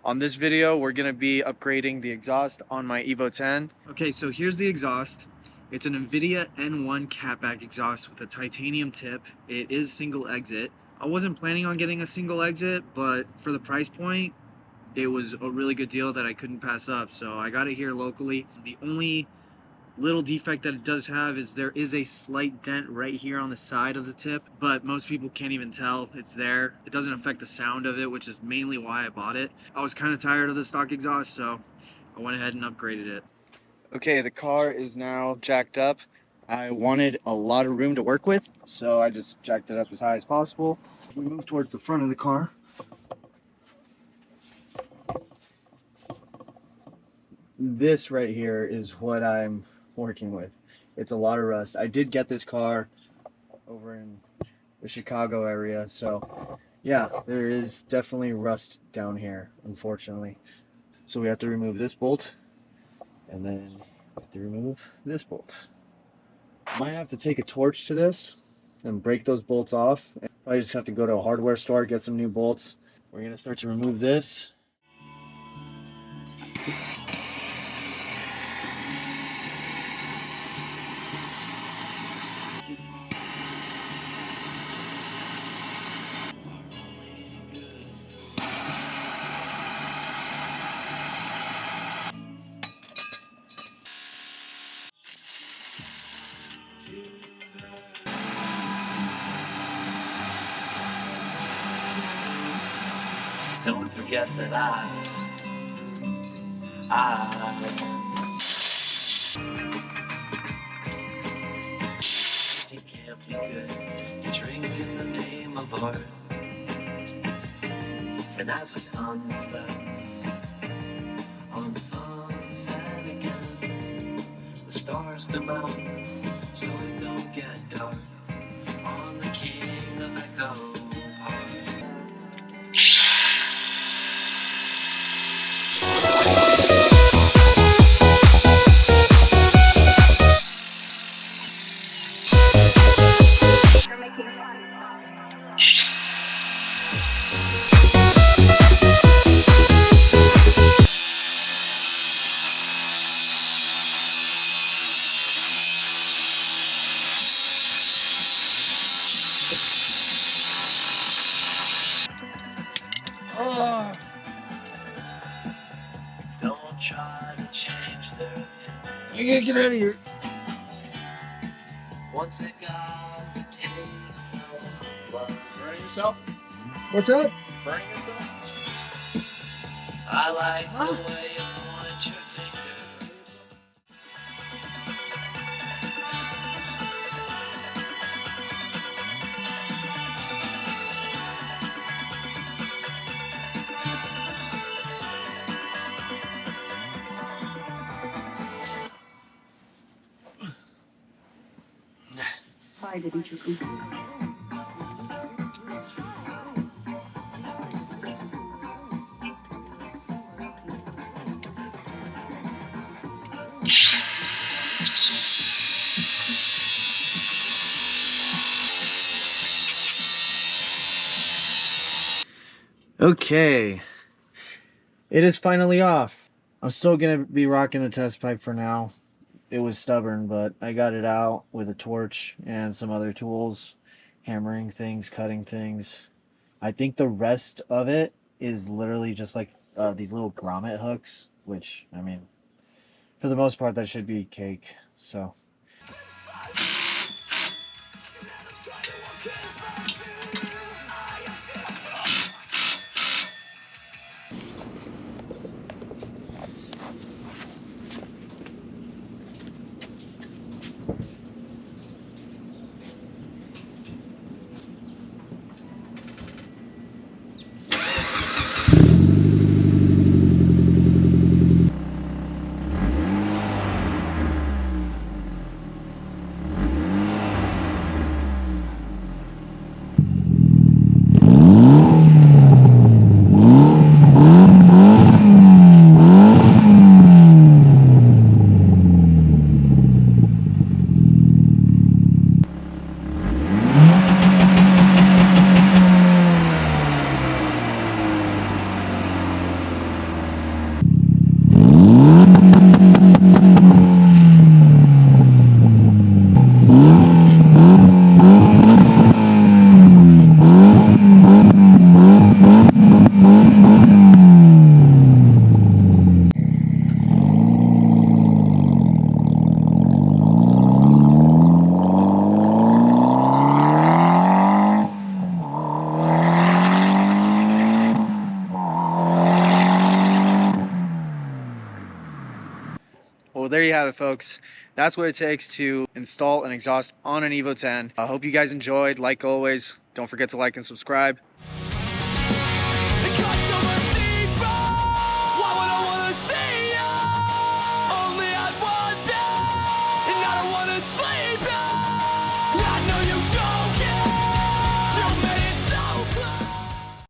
On this video, we're gonna be upgrading the exhaust on my Evo 10. Okay, so here's the exhaust. It's an INVIDIA N1 catback exhaust with a titanium tip. It is single exit. I wasn't planning on getting a single exit, but for the price point, it was a really good deal that I couldn't pass up. So I got it here locally. The only little defect that it does have is there is a slight dent right here on the side of the tip, but most people can't even tell it's there. It doesn't affect the sound of it, which is mainly why I bought it. I was kind of tired of the stock exhaust, so I went ahead and upgraded it. Okay, the car is now jacked up. I wanted a lot of room to work with, so I just jacked it up as high as possible. We move towards the front of the car. This right here is what I'm working with. It's a lot of rust. I did get this car over in the Chicago area, so yeah, there is definitely rust down here, unfortunately. So we have to remove this bolt, and then we have to remove this bolt. Might have to take a torch to this and break those bolts off. I just have to go to a hardware store, get some new bolts. We're gonna start to remove this. Don't forget that I you can't be good. You drink in the name of art. And as the sun sets on the sunset again, the stars come out so it don't get dark on the king of Echo Park. Oh. Don't try to change their You gotta get out of here. once it got the taste of love. Burning yourself? What's up? Burning yourself? I like the way you point your finger. Why didn't you come? Okay, it is finally off. I'm still gonna be rocking the test pipe for now. It was stubborn, but I got it out with a torch and some other tools, hammering things, cutting things. I think the rest of it is literally just like these little grommet hooks, which, I mean, for the most part, that should be cake, so. there you have it, folks. That's what it takes to install an exhaust on an Evo 10. I hope you guys enjoyed. Like always, don't forget to like and subscribe. It got so much deeper. Why would I wanna see you? Only had one bed, and I don't wanna sleep